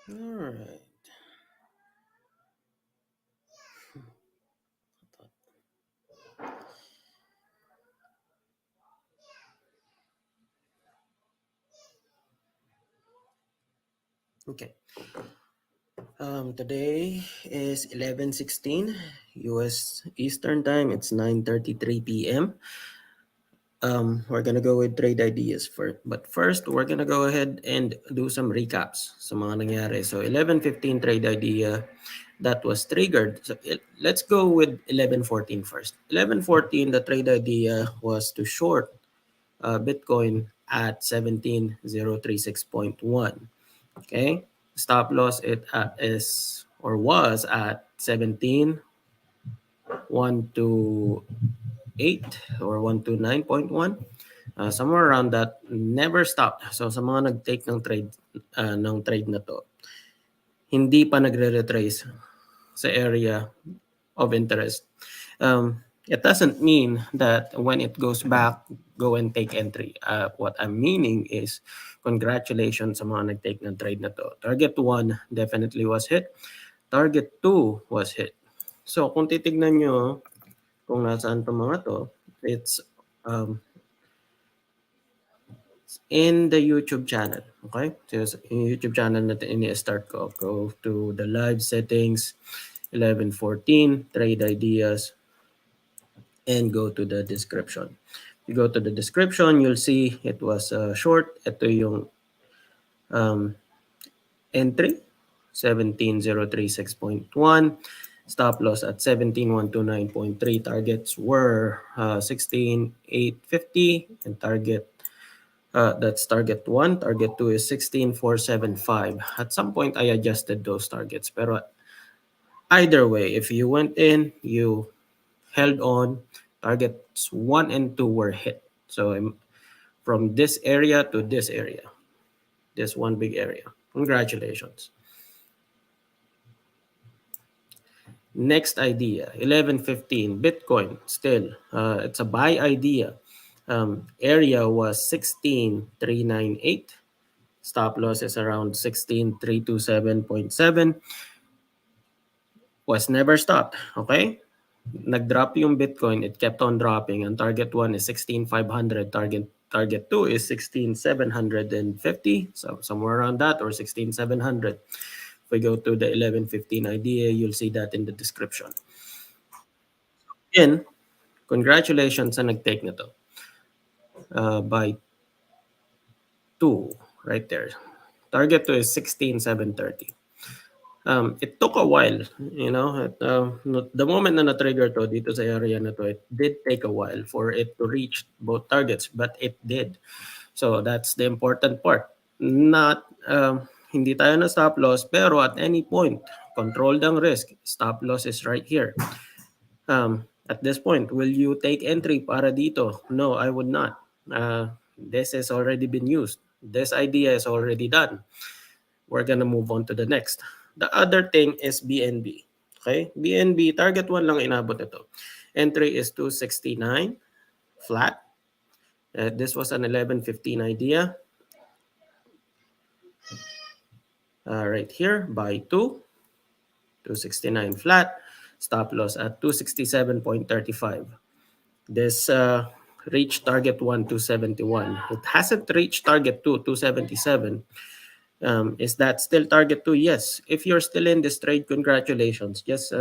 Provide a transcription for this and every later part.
All right. Okay. Today is 11:16 US Eastern Time. It's 9:33 p.m. We're gonna go with trade ideas first. But first, we're gonna go ahead and do some recaps sa mga nangyari. So 11:15 trade idea that was triggered. So let's go with 11:14 first. 11:14, the trade idea was to short Bitcoin at 17,036.1. Okay, stop loss it is or was at 17,128 or 129.1. Somewhere around that, never stopped. So sa mga nag-take ng trade na to, hindi pa nagre-retrace sa area of interest. It doesn't mean that when it goes back, go and take entry. What I'm meaning is, congratulations sa mga nag-take ng trade na to. Target 1 definitely was hit. Target 2 was hit. So kung titignan nyo kung nasaan itong mga to, it's in the YouTube channel. Okay? So yung YouTube channel natin ini-start ko. Go to the live settings, 11:14, trade ideas, and go to the description. You go to the description, you'll see it was short. Ito yung entry, 17,036.1. Stop loss at 17,129.3. Targets were 16,850 and target that's target 1. Target 2 is 16,475. At some point, I adjusted those targets. Pero either way, if you went in, you held on, targets 1 and 2 were hit. So from this area to this area, this one big area. Congratulations. Next idea, 11:15, Bitcoin still. It's a buy idea. Area was 16,398. Stop loss is around 16,327.7. Was never stopped. Okay? Nag-drop yung Bitcoin. It kept on dropping. And target 1 is 16,500. Target 2 is 16,750. So somewhere around that, or 16,700. If we go to the 11:15 idea, you'll see that in the description. Again, congratulations sa nag-take na to. By 2, right there. Target 2 is 16,730. It took a while, you know. The moment na na-trigger to dito sa area na to, it did take a while for it to reach both targets, but it did. So that's the important part. Not hindi tayo na stop loss, pero at any point, control ang risk. Stop loss is right here. At this point, will you take entry para dito? No, I would not. This has already been used. This idea is already done. We're gonna move on to the next. The other thing is BNB. Okay? BNB, target 1 lang inabot ito. Entry is 269, flat. This was an 11:15 idea. Right here, buy 2, 269 flat. Stop loss at 267.35. This reached target 1, 271. It hasn't reached target 2, 277. Is that still target 2? Yes. If you're still in this trade, congratulations. Just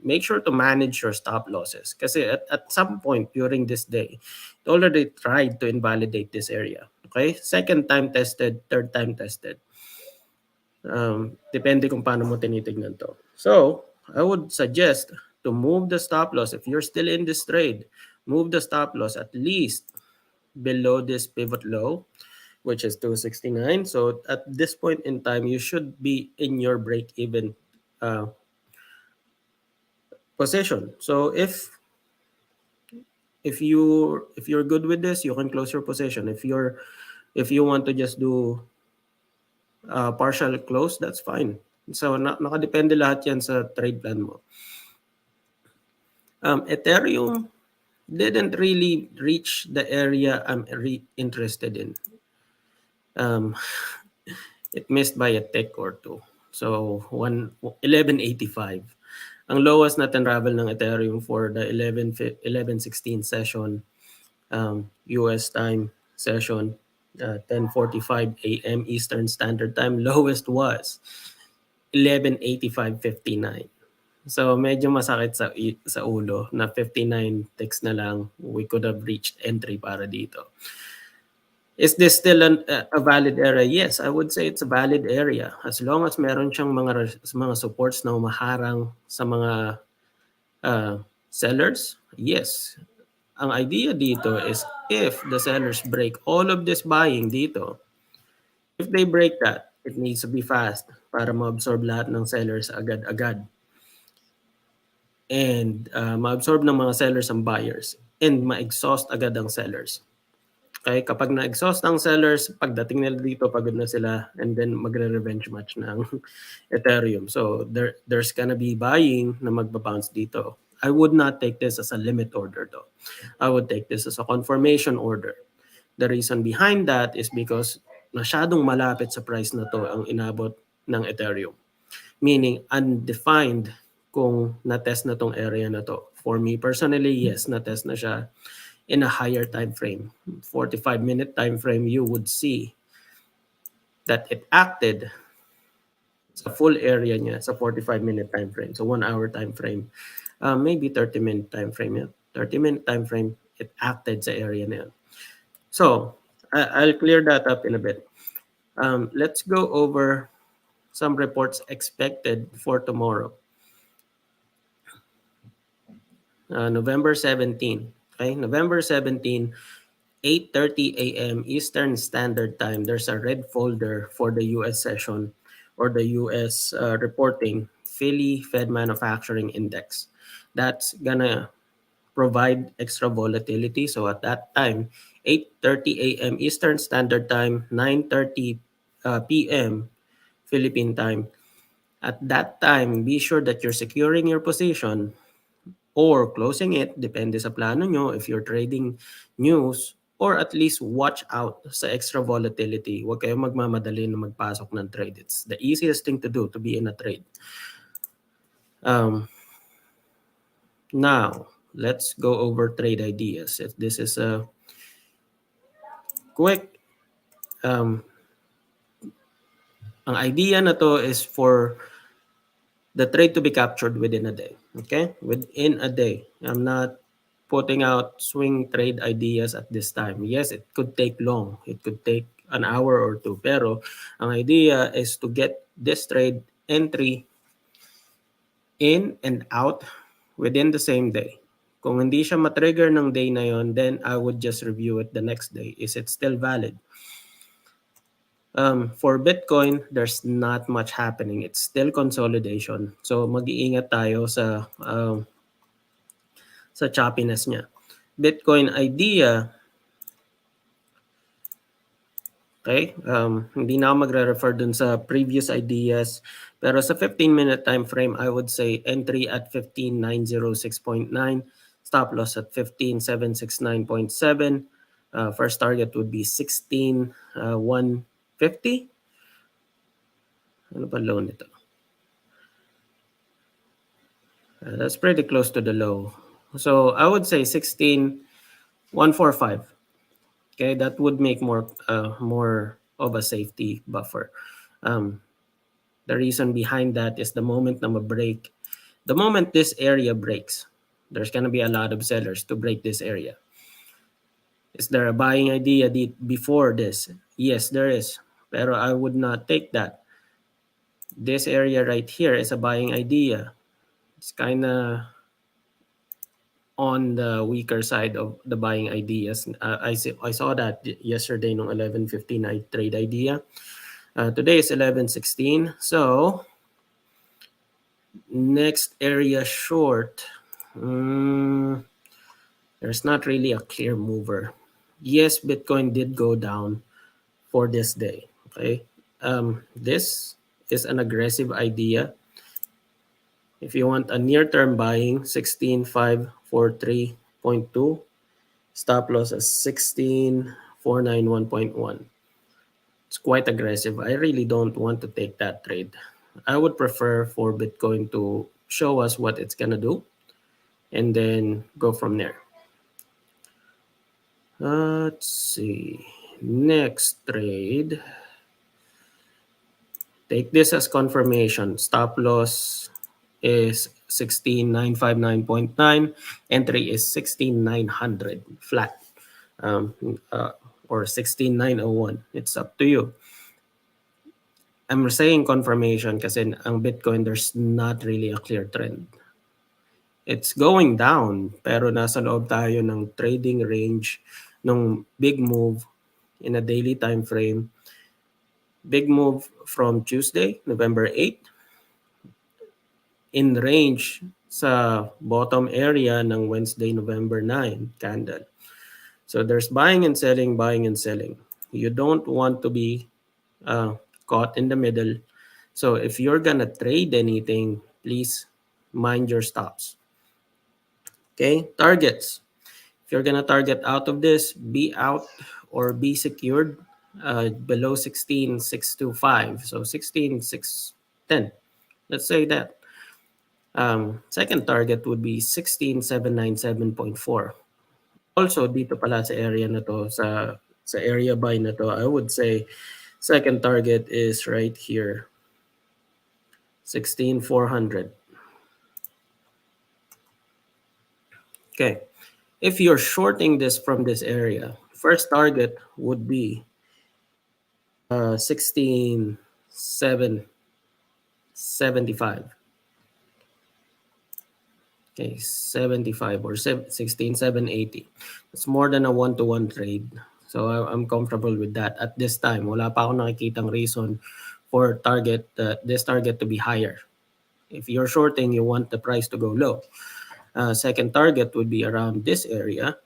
make sure to manage your stop losses. Kasi at some point during this day, it already tried to invalidate this area. Okay? Second time tested, third time tested. Depende kung paano mo tinitignan to. So, I would suggest to move the stop loss. If you're still in this trade, move the stop loss at least below this pivot low, which is 269. So at this point in time, you should be in your break-even position. So if you're good with this, you can close your position. If you want to just do partial close, that's fine. So nakadepende lahat yan sa trade plan mo. Ethereum didn't really reach the area I'm interested in. It missed by a tick or two. So 1185. Ang lowest na tinravel ng Ethereum for the 11/16 session, US time session, 10:45 a.m. Eastern Standard Time, lowest was 1185.59. So medyo masakit sa ulo na 59 ticks na lang we could have reached entry para dito. Is this still a valid area? Yes, I would say it's a valid area as long as meron siyang mga supports na umaharang sa mga sellers. Yes. Ang idea dito is if the sellers break all of this buying dito, if they break that, it needs to be fast para ma-absorb lahat ng sellers agad-agad. And ma-absorb ng mga sellers ang buyers and ma-exhaust agad ang sellers. Okay, kapag na-exhaust ang sellers, pagdating nila dito, pagod na sila and then magre-revenge match ng Ethereum. So there's gonna be buying na magbabounce dito. I would not take this as a limit order though. I would take this as a confirmation order. The reason behind that is because masyadong malapit sa price na to ang inabot ng Ethereum. Meaning undefined kung na-test na tong area na to. For me personally, yes, na-test na siya in a higher time frame. 45-minute time frame, you would see that it acted sa full area niya sa 45-minute time frame. So 1 hour time frame. Maybe 30-minute time frame. Yeah. 30-minute time frame, it acted sa area na yan. So, I'll clear that up in a bit. Let's go over some reports expected for tomorrow. November 17. Okay, November 17, 8:30 a.m. Eastern Standard Time. There's a red folder for the US session or the US reporting Philly Fed Manufacturing Index. That's gonna provide extra volatility. So at that time, 8:30 a.m. Eastern Standard Time, 9:30 p.m. Philippine time. At that time, be sure that you're securing your position or closing it, depende sa plano nyo, if you're trading news, or at least watch out sa extra volatility. Huwag kayong magmamadali na magpasok ng trade. It's the easiest thing to do to be in a trade. Now, let's go over trade ideas. This is a quick, ang idea na to is for the trade to be captured within a day. Okay? Within a day. I'm not putting out swing trade ideas at this time. Yes, it could take long. It could take an hour or two. Pero ang idea is to get this trade entry in and out within the same day. Kung hindi siya matrigger ng day na yon, then I would just review it the next day. Is it still valid? For Bitcoin, there's not much happening. It's still consolidation. So mag-iingat tayo sa choppiness niya. Bitcoin idea, okay? Hindi na ako magre-refer dun sa previous ideas. Pero sa 15-minute time frame, I would say entry at 15,906.9, stop loss at 15,769.7. First target would be 16,150. Ano ba low nito? That's pretty close to the low. So I would say 16,145. Okay, that would make more of a safety buffer. The reason behind that is the moment na ma-break, the moment this area breaks, there's gonna be a lot of sellers to break this area. Is there a buying idea before this? Yes, there is. Pero I would not take that. This area right here is a buying idea. It's kind of on the weaker side of the buying ideas. I saw that yesterday nung 11:15 I trade idea. Today is 11:16. So next area short. There's not really a clear mover. Yes, Bitcoin did go down for this day. Okay. This is an aggressive idea. If you want a near-term buying, 16,543.2. Stop loss is 16,491.1. It's quite aggressive. I really don't want to take that trade. I would prefer for Bitcoin to show us what it's gonna do and then go from there. Let's see. Next trade. Take this as confirmation. Stop loss is 16959.9. Entry is 16900 flat. Um, uh, or 16901. It's up to you. I'm saying confirmation kasi ang Bitcoin, there's not really a clear trend. It's going down, pero nasa loob tayo ng trading range ng big move in a daily time frame. Big move from Tuesday, November 8, in range sa bottom area ng Wednesday, November 9 candle. So there's buying and selling, buying and selling. You don't want to be caught in the middle. So if you're gonna trade anything, please mind your stops. Okay, targets. If you're gonna target out of this, be out or be secured below 16,625. So 16,610. Let's say that. Second target would be 16,797.4. Also, dito pala sa area na to, sa area buy na to, I would say second target is right here, 16,400. Okay. If you're shorting this from this area, first target would be 16,775. Okay, 75 or 16,780. It's more than a one-to-one trade. So I'm comfortable with that. At this time, wala pa ako nakikitang reason for this target to be higher. If you're shorting, you want the price to go low. Second target would be around this area,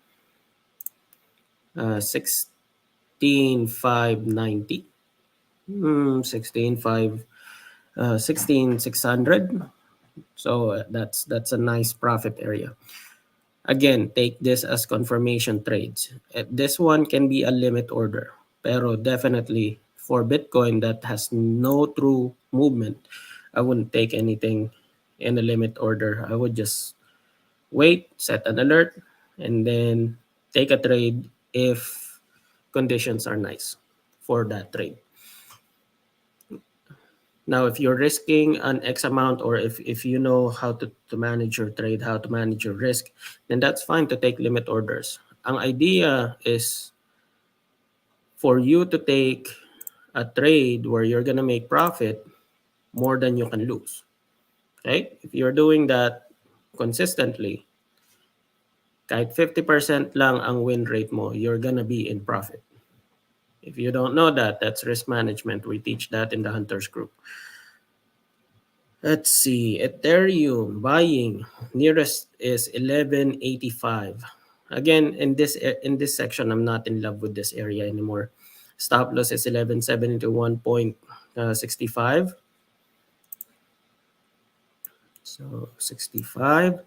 16,590. 16,600. So that's a nice profit area. Again, take this as confirmation trades. This one can be a limit order, pero definitely for Bitcoin that has no true movement, I wouldn't take anything in a limit order. I would just wait, set an alert, and then take a trade if conditions are nice for that trade. Now, if you're risking an X amount, or if you know how to manage your trade, how to manage your risk, then that's fine to take limit orders. Ang idea is for you to take a trade where you're gonna make profit more than you can lose. Okay? If you're doing that consistently, kahit 50% lang ang win rate mo, you're gonna be in profit. If you don't know that, that's risk management. We teach that in the Hunters Group. Let's see, Ethereum buying nearest is 1185. Again, in this section, I'm not in love with this area anymore. Stop loss is 1171.65. So 65,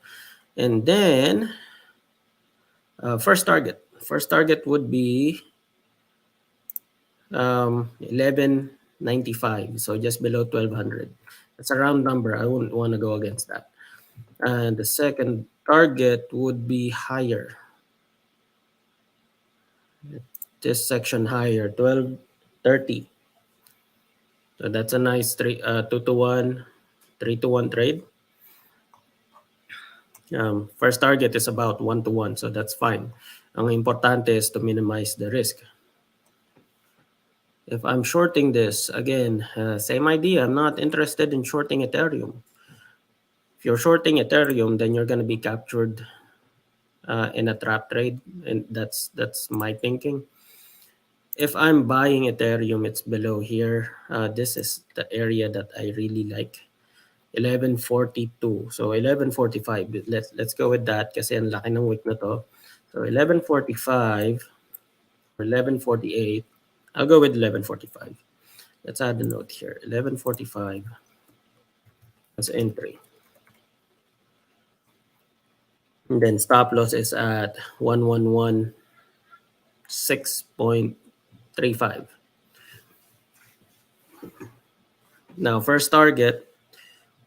and then first target. First target would be 1195. So just below 1200. That's a round number. I wouldn't want to go against that. And the second target would be higher. This section higher, 1230. So that's a nice 2-to-1, 3-to-1 trade. First target is about 1-to-1, so that's fine. Ang importante is to minimize the risk. If I'm shorting this, again, same idea. I'm not interested in shorting Ethereum. If you're shorting Ethereum, then you're going to be captured in a trap trade, and that's my thinking. If I'm buying Ethereum, it's below here. This is the area that I really like. 1142. So 1145. Let's go with that kasi ang laki ng wick na to. So 1145 or 1148. I'll go with 1145. Let's add a note here. 1145. That's entry. And then stop loss is at 1116.35. Now, first target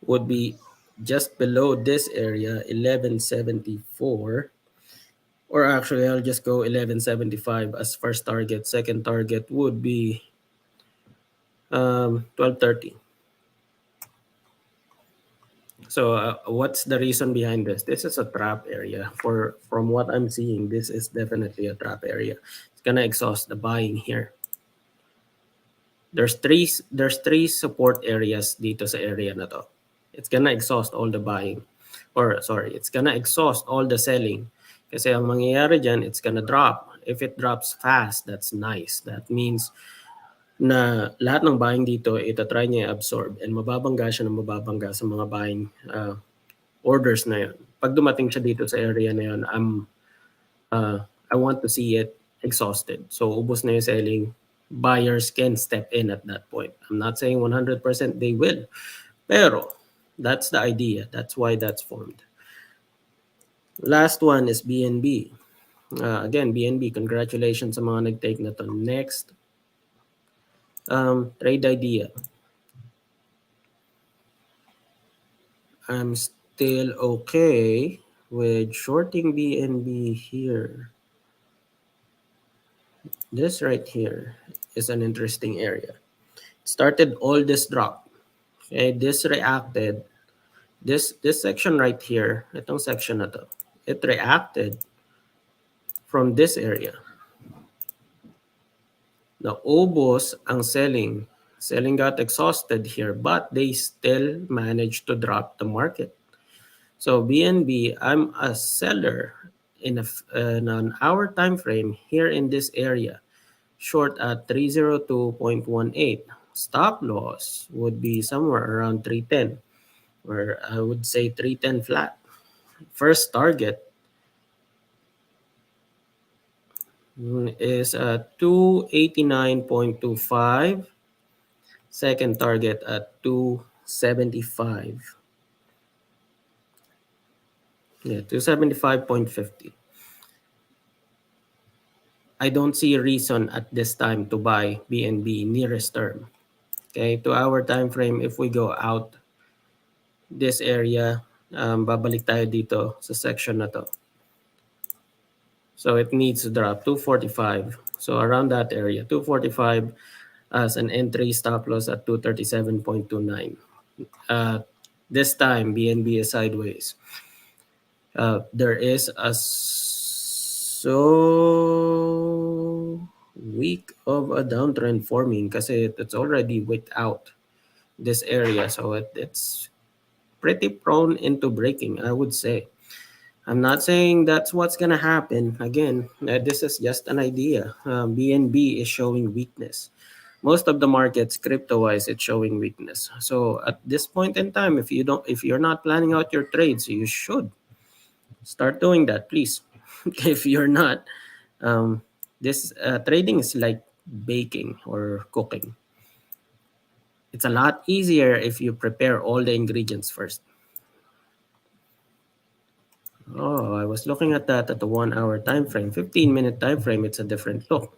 would be just below this area, 1174. Or actually, I'll just go 1175 as first target. Second target would be 1230. So what's the reason behind this? This is a trap area. From what I'm seeing, this is definitely a trap area. It's gonna exhaust the buying here. There's three support areas dito sa area na to. It's gonna exhaust all the buying. Or sorry, it's gonna exhaust all the selling. Kasi ang mangyayari dyan, it's gonna drop. If it drops fast, that's nice. That means na lahat ng buying dito, itatry niya i-absorb and mababangga siya ng mababangga sa mga buying orders na yun. Pag dumating siya dito sa area na yun, I want to see it exhausted. So ubos na yung selling. Buyers can step in at that point. I'm not saying 100% they will. Pero that's the idea. That's why that's formed. Last one is BNB. Again, BNB, congratulations sa mga nag-take na to. Next, trade idea. I'm still okay with shorting BNB here. This right here is an interesting area. Started all this drop. Okay, this reacted. This section right here, itong section na to, it reacted from this area. Now, ubos ang selling. Selling got exhausted here, but they still managed to drop the market. So BNB, I'm a seller in an hour time frame here in this area, short at 302.18. Stop loss would be somewhere around 310, or I would say 310 flat. First target is at 289.25. Second target at 275. Yeah, 275.50. I don't see a reason at this time to buy BNB nearest term. Okay, 2 hour time frame, if we go out this area, babalik tayo dito sa section na to. So it needs to drop 245. So around that area, 245 as an entry, stop loss at 237.29. This time, BNB is sideways. There is a so weak of a downtrend forming kasi it's already wicked out this area. So it's pretty prone into breaking, I would say. I'm not saying that's what's going to happen. Again, this is just an idea. BNB is showing weakness. Most of the markets, crypto-wise, it's showing weakness. So at this point in time, if you're not planning out your trades, you should start doing that, please. If you're not, this trading is like baking or cooking. It's a lot easier if you prepare all the ingredients first. Oh, I was looking at that at the 1 hour time frame. 15-minute time frame, it's a different look.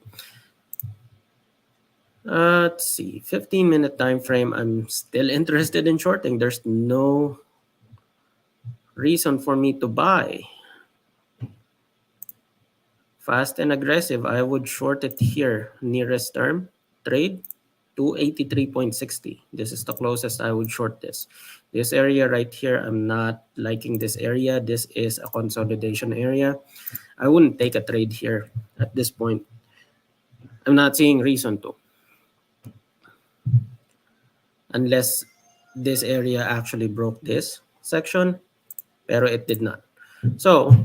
Let's see, 15-minute time frame, I'm still interested in shorting. There's no reason for me to buy. Fast and aggressive, I would short it here. Nearest term trade, 283.60. This is the closest I would short this. This area right here, I'm not liking this area. This is a consolidation area. I wouldn't take a trade here at this point. I'm not seeing reason to. Unless this area actually broke this section, pero it did not. So,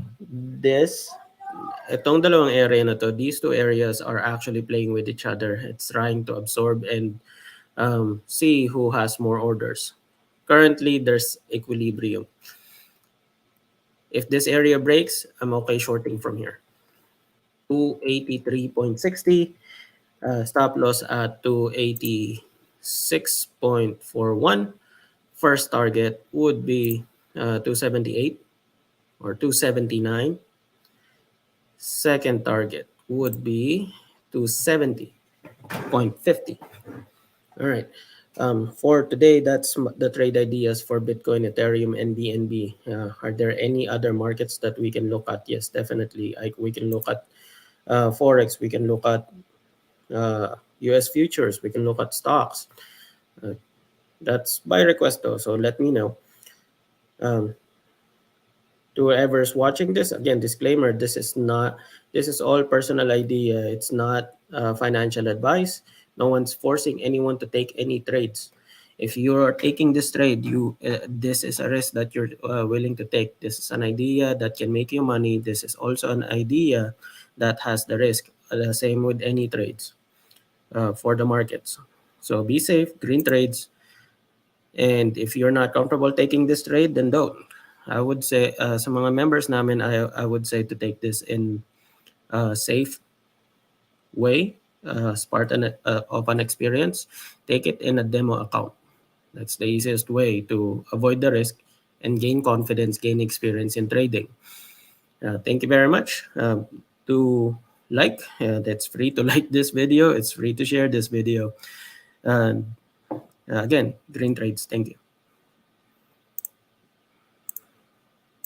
itong dalawang area na to, these two areas are actually playing with each other. It's trying to absorb and see who has more orders. Currently, there's equilibrium. If this area breaks, I'm okay shorting from here. 283.60, stop loss at 286.41. First target would be 278 or 279. Second target would be 270.50. All right. For today, that's the trade ideas for Bitcoin, Ethereum, and BNB. Are there any other markets that we can look at? Yes, definitely. We can look at Forex. We can look at US futures. We can look at stocks. Uh, that's by request, though. So let me know. Um, to whoever's watching this, again, disclaimer: this is all personal idea. It's not financial advice. No one's forcing anyone to take any trades. If you're taking this trade, this is a risk that you're willing to take. This is an idea that can make you money. This is also an idea that has the risk. The same with any trades for the markets. So be safe, green trades, and if you're not comfortable taking this trade, then don't. I would say sa mga members namin, I would say to take this in a safe way, as part of an experience. Take it in a demo account. That's the easiest way to avoid the risk and gain confidence, gain experience in trading. Thank you very much. To like, that's free to like this video. It's free to share this video. And again, green trades. Thank you.